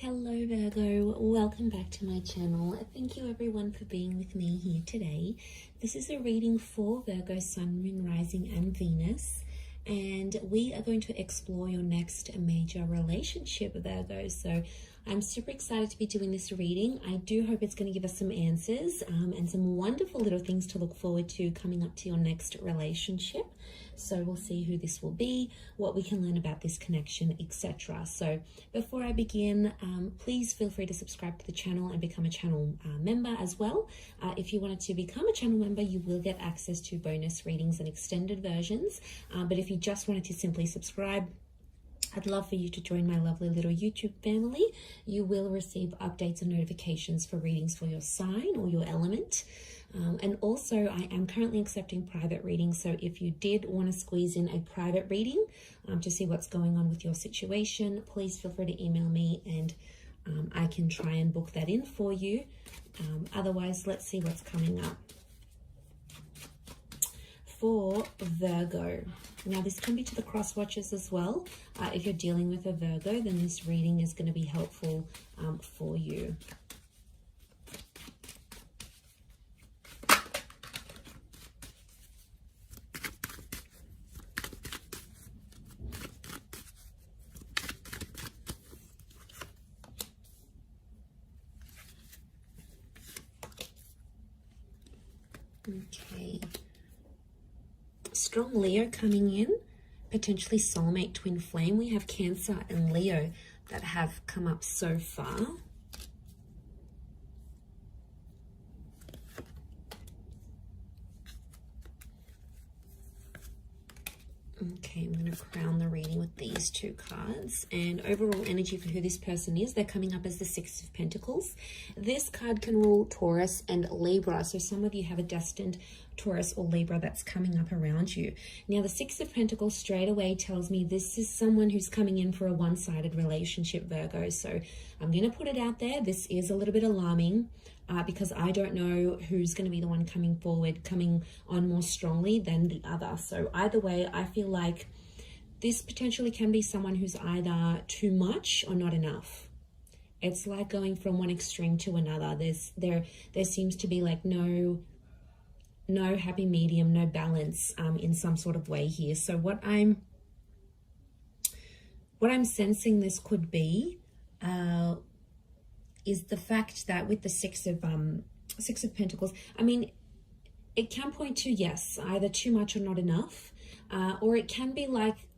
Hello Virgo, welcome back to my channel. Thank you everyone for being with me here today. This is a reading for Virgo, Sun, Moon, Rising and Venus, and we are going to explore your next major relationship, Virgo. So I'm super excited to be doing this reading. I do hope it's going to give us some answers and some wonderful little things to look forward to coming up to your next relationship. So we'll see who this will be, what we can learn about this connection, etc. So before I begin, please feel free to subscribe to the channel and become a channel member as well. If you wanted to become a channel member, you will get access to bonus readings and extended versions. But if you just wanted to simply subscribe, I'd love for you to join my lovely little YouTube family. You will receive updates and notifications for readings for your sign or your element. And also, I am currently accepting private readings. So if you did want to squeeze in a private reading to see what's going on with your situation, please feel free to email me and I can try and book that in for you. Otherwise, let's see what's coming up for Virgo. Now, this can be to the cross watchers as well. If you're dealing with a Virgo, then this reading is going to be helpful for you. Okay. Strong Leo coming in, potentially soulmate twin flame. We have Cancer and Leo that have come up so far. Okay, I'm going to crown the reading with these two cards. And overall energy for who this person is, they're coming up as the Six of Pentacles. This card can rule Taurus and Libra. So some of you have a destined Taurus or Libra that's coming up around you. Now, the Six of Pentacles straight away tells me this is someone who's coming in for a one-sided relationship, Virgo. So I'm going to put it out there. This is a little bit alarming. Because I don't know who's going to be the one coming forward, coming on more strongly than the other. So either way, I feel like this potentially can be someone who's either too much or not enough. It's like going from one extreme to another. There seems to be like no happy medium, no balance in some sort of way here. So what I'm sensing this could be is the fact that with the Six of Pentacles, I mean, it can point to, yes, either too much or not enough, or it can be like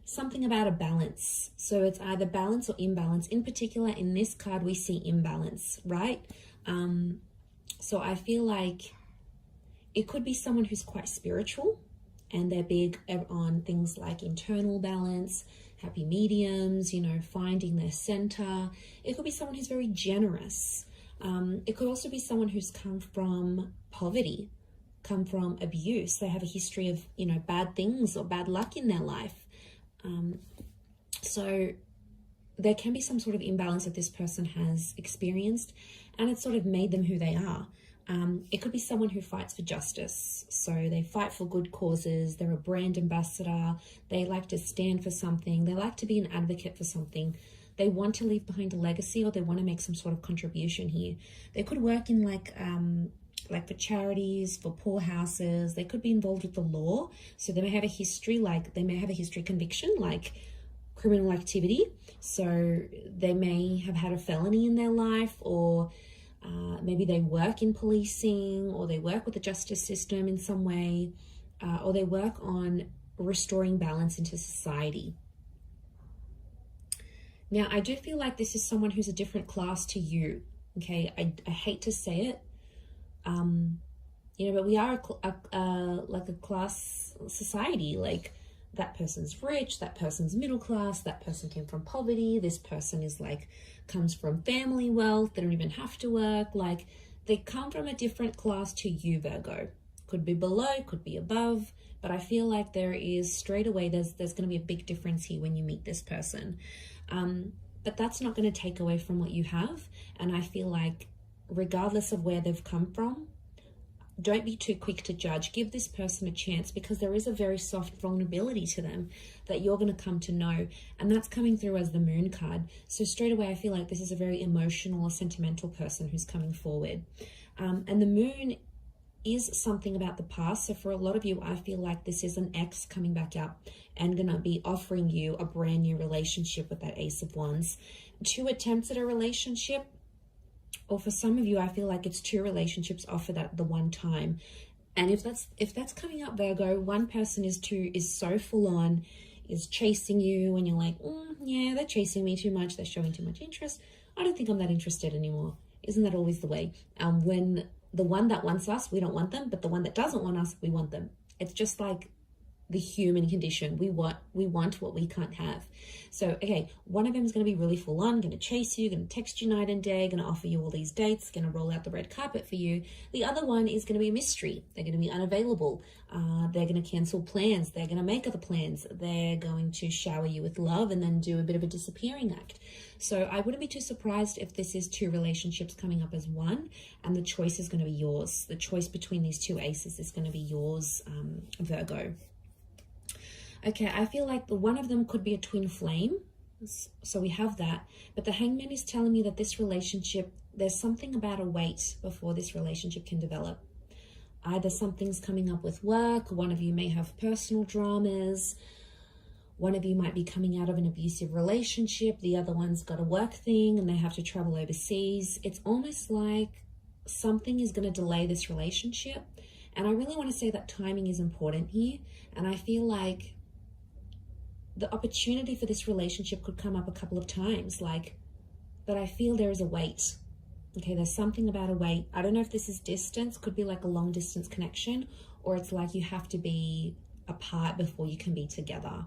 something about a balance. So it's either balance or imbalance. In particular, in this card, we see imbalance, right? So I feel like it could be someone who's quite spiritual and they're big on things like internal balance, happy mediums, you know, finding their center. It could be someone who's very generous. It could also be someone who's come from poverty, come from abuse. They have a history of, you know, bad things or bad luck in their life. So there can be some sort of imbalance that this person has experienced, and it's sort of made them who they are. It could be someone who fights for justice. So they fight for good causes. They're a brand ambassador. They like to stand for something. They like to be an advocate for something. They want to leave behind a legacy, or they want to make some sort of contribution here. They could work in like for charities, for poor houses. They could be involved with the law. So they may have a history, conviction, like criminal activity. So they may have had a felony in their life, or maybe they work in policing, or they work with the justice system in some way, or they work on restoring balance into society. Now, I do feel like this is someone who's a different class to you, okay? I hate to say it, you know, but we are like a class society. Like, that person's rich, that person's middle class, that person came from poverty, this person is like, comes from family wealth, they don't even have to work. Like, they come from a different class to you, Virgo. Could be below, could be above, but I feel like there is straight away, there's going to be a big difference here when you meet this person. But that's not going to take away from what you have. And I feel like regardless of where they've come from, don't be too quick to judge. Give this person a chance, because there is a very soft vulnerability to them that you're going to come to know. And that's coming through as the Moon card. So straight away, I feel like this is a very emotional or sentimental person who's coming forward. And the Moon is something about the past. So for a lot of you, I feel like this is an ex coming back up and going to be offering you a brand new relationship with that Ace of Wands. 2 attempts at a relationship, or for some of you, I feel like it's 2 relationships offered at the one time. And if that's coming up, Virgo, one person is so full on, is chasing you, and you're like, yeah, they're chasing me too much, they're showing too much interest. I don't think I'm that interested anymore. Isn't that always the way? When the one that wants us, we don't want them, but the one that doesn't want us, we want them. It's just like the human condition. We want what we can't have. So, okay, one of them is going to be really full on, going to chase you, going to text you night and day, going to offer you all these dates, going to roll out the red carpet for you. The other one is going to be a mystery. They're going to be unavailable. They're going to cancel plans. They're going to make other plans. They're going to shower you with love and then do a bit of a disappearing act. So I wouldn't be too surprised if this is 2 relationships coming up as one, and the choice is going to be yours. The choice between these 2 aces is going to be yours, Virgo. Okay, I feel like the one of them could be a twin flame. So we have that. But the Hangman is telling me that this relationship, there's something about a wait before this relationship can develop. Either something's coming up with work, one of you may have personal dramas, one of you might be coming out of an abusive relationship, the other one's got a work thing and they have to travel overseas. It's almost like something is going to delay this relationship. And I really want to say that timing is important here. And I feel like the opportunity for this relationship could come up a couple of times, but I feel there is a wait. Okay, there's something about a wait. I don't know if this is distance, could be like a long distance connection, or it's like you have to be apart before you can be together.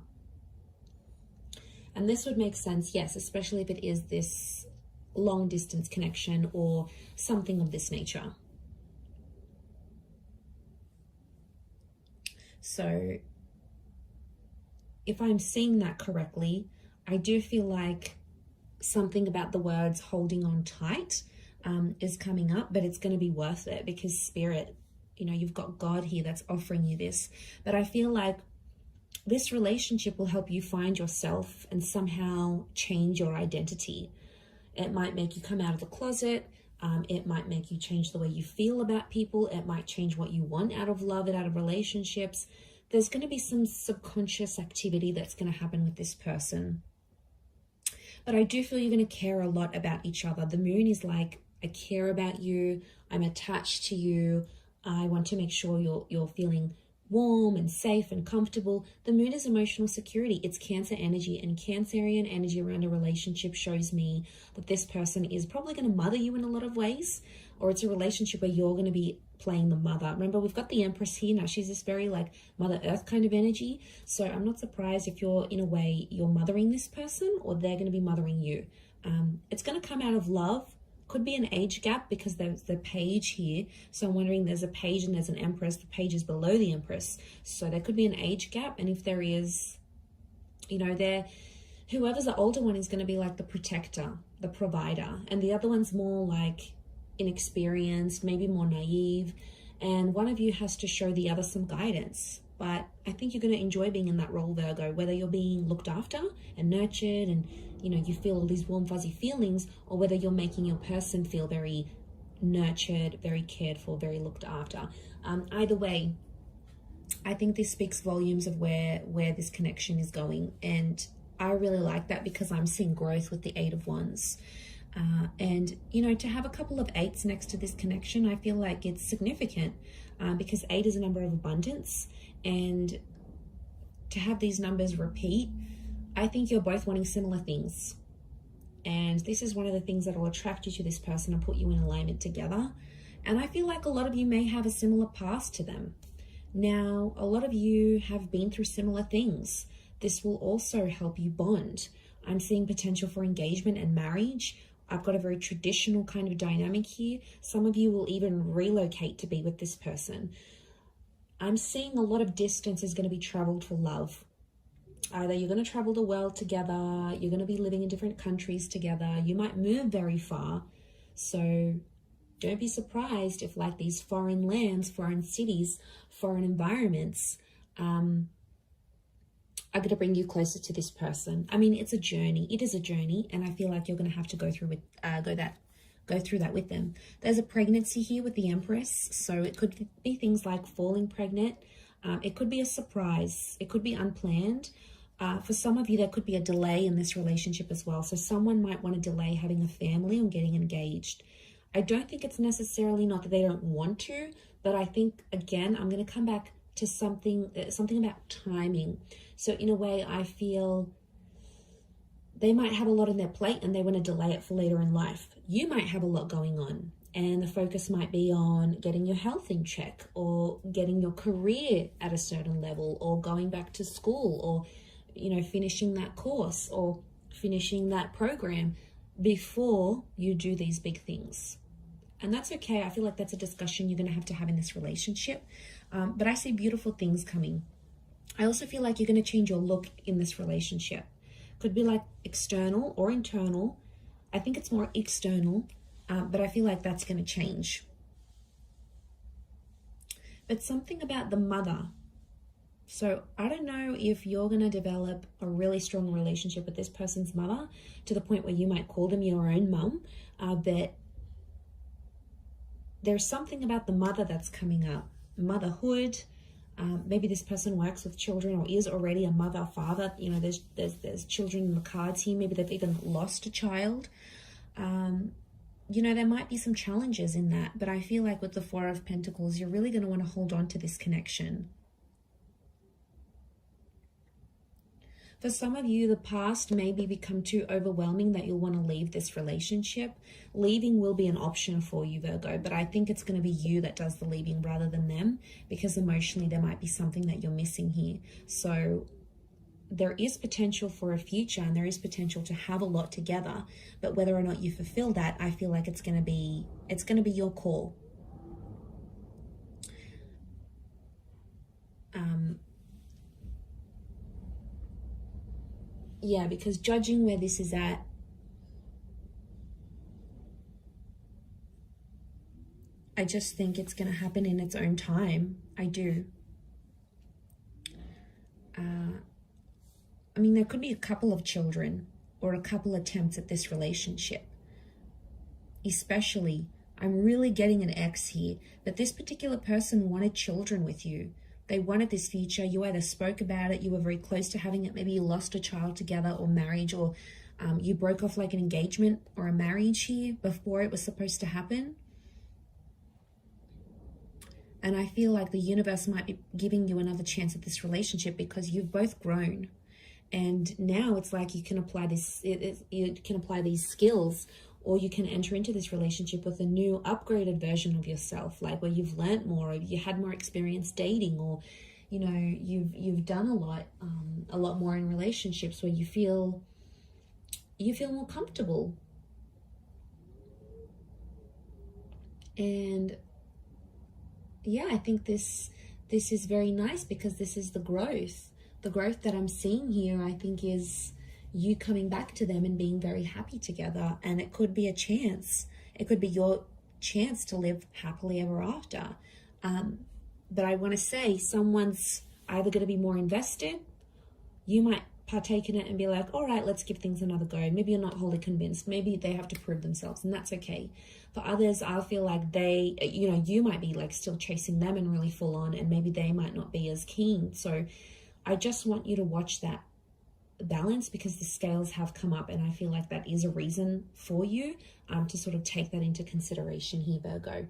And this would make sense, yes, especially if it is this long distance connection or something of this nature. So if I'm seeing that correctly, I do feel like something about the words holding on tight is coming up, but it's going to be worth it, because Spirit, you've got God here that's offering you this. But I feel like this relationship will help you find yourself and somehow change your identity. It might make you come out of the closet. It might make you change the way you feel about people. It might change what you want out of love and out of relationships. There's going to be some subconscious activity that's going to happen with this person. But I do feel you're going to care a lot about each other. The Moon is like, I care about you. I'm attached to you. I want to make sure you're feeling warm and safe and comfortable. The Moon is emotional security. It's Cancer energy, and Cancerian energy around a relationship shows me that this person is probably going to mother you in a lot of ways, or it's a relationship where you're going to be playing the mother. Remember, we've got the Empress here now. She's this very like Mother Earth kind of energy. So I'm not surprised if you're, in a way, you're mothering this person, or they're going to be mothering you. It's going to come out of love. Could be an age gap, because there's the Page here. So I'm wondering, there's a Page and there's an Empress. The Page is below the Empress. So there could be an age gap. And if there is, whoever's the older one is going to be like the protector, the provider. And the other one's more like inexperienced, maybe more naive. And one of you has to show the other some guidance. But I think you're going to enjoy being in that role, Virgo, whether you're being looked after and nurtured and, you feel all these warm, fuzzy feelings, or whether you're making your person feel very nurtured, very cared for, very looked after. Either way, I think this speaks volumes of where this connection is going. And I really like that, because I'm seeing growth with the 8 of Wands. And, to have a couple of 8s next to this connection, I feel like it's significant, because 8 is a number of abundance. And to have these numbers repeat, I think you're both wanting similar things. And this is one of the things that will attract you to this person and put you in alignment together. And I feel like a lot of you may have a similar past to them. Now, a lot of you have been through similar things. This will also help you bond. I'm seeing potential for engagement and marriage. I've got a very traditional kind of dynamic here. Some of you will even relocate to be with this person. I'm seeing a lot of distance is going to be traveled for love. Either you're going to travel the world together, you're going to be living in different countries together, you might move very far. So don't be surprised if like these foreign lands, foreign cities, foreign environments are going to bring you closer to this person. I mean, it's a journey. It is a journey, and I feel like you're going to have to go through that with them. There's a pregnancy here with the Empress, so it could be things like falling pregnant. It could be a surprise. It could be unplanned. For some of you, there could be a delay in this relationship as well. So someone might want to delay having a family or getting engaged. I don't think it's necessarily not that they don't want to, but I think, again, I'm going to come back to something about timing. So in a way, I feel they might have a lot on their plate and they want to delay it for later in life. You might have a lot going on, and the focus might be on getting your health in check, or getting your career at a certain level, or going back to school, or, you know, finishing that course or finishing that program before you do these big things. And that's okay. I feel like that's a discussion you're going to have in this relationship. But I see beautiful things coming. I also feel like you're going to change your look in this relationship. Could be like external or internal. I think it's more external, but I feel like that's going to change. But something about the mother. So I don't know if you're going to develop a really strong relationship with this person's mother to the point where you might call them your own mum, but there's something about the mother that's coming up. Motherhood. Maybe this person works with children or is already a mother, father. You know, there's children in the cards here. Maybe they've even lost a child. You know, there might be some challenges in that, but I feel like with the Four of Pentacles, you're really going to want to hold on to this connection. For some of you, the past may become too overwhelming that you'll want to leave this relationship. Leaving will be an option for you, Virgo, but I think it's going to be you that does the leaving rather than them, because emotionally there might be something that you're missing here. So there is potential for a future, and there is potential to have a lot together, but whether or not you fulfill that, I feel like it's going to be your call. Yeah, because judging where this is at, I just think it's going to happen in its own time. I do. I mean, there could be a couple of children or a couple attempts at this relationship. Especially, I'm really getting an X here, but this particular person wanted children with you. They wanted this future. You either spoke about it, you were very close to having it, maybe you lost a child together, or marriage, or you broke off like an engagement or a marriage here before it was supposed to happen. And I feel like the universe might be giving you another chance at this relationship because you've both grown. And now it's like you can apply this, you can apply these skills, or you can enter into this relationship with a new upgraded version of yourself, like where you've learnt more, or you had more experience dating, or, you know, you've done a lot more in relationships where you feel more comfortable. And yeah, I think this is very nice, because this is the growth. The growth that I'm seeing here, I think, is you coming back to them and being very happy together. And it could be a chance. It could be your chance to live happily ever after. But I want to say someone's either going to be more invested. You might partake in it and be like, all right, let's give things another go. Maybe you're not wholly convinced. Maybe they have to prove themselves, and that's okay. For others, I feel like they, you know, you might be like still chasing them and really full on, and maybe they might not be as keen. So I just want you to watch that balance, because the scales have come up, and I feel like that is a reason for you to sort of take that into consideration here, Virgo.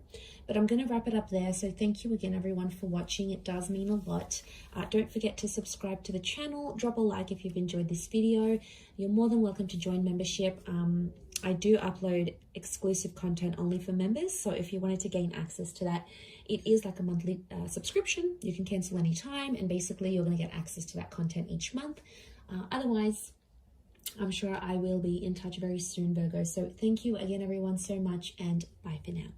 But I'm going to wrap it up there. So thank you again, everyone, for watching. It does mean a lot. Don't forget to subscribe to the channel. Drop a like if you've enjoyed this video. You're more than welcome to join membership. I do upload exclusive content only for members, so if you wanted to gain access to that, it is like a monthly subscription. You can cancel anytime, and basically you're going to get access to that content each month. Otherwise, I'm sure I will be in touch very soon, Virgo. So thank you again, everyone, so much, and bye for now.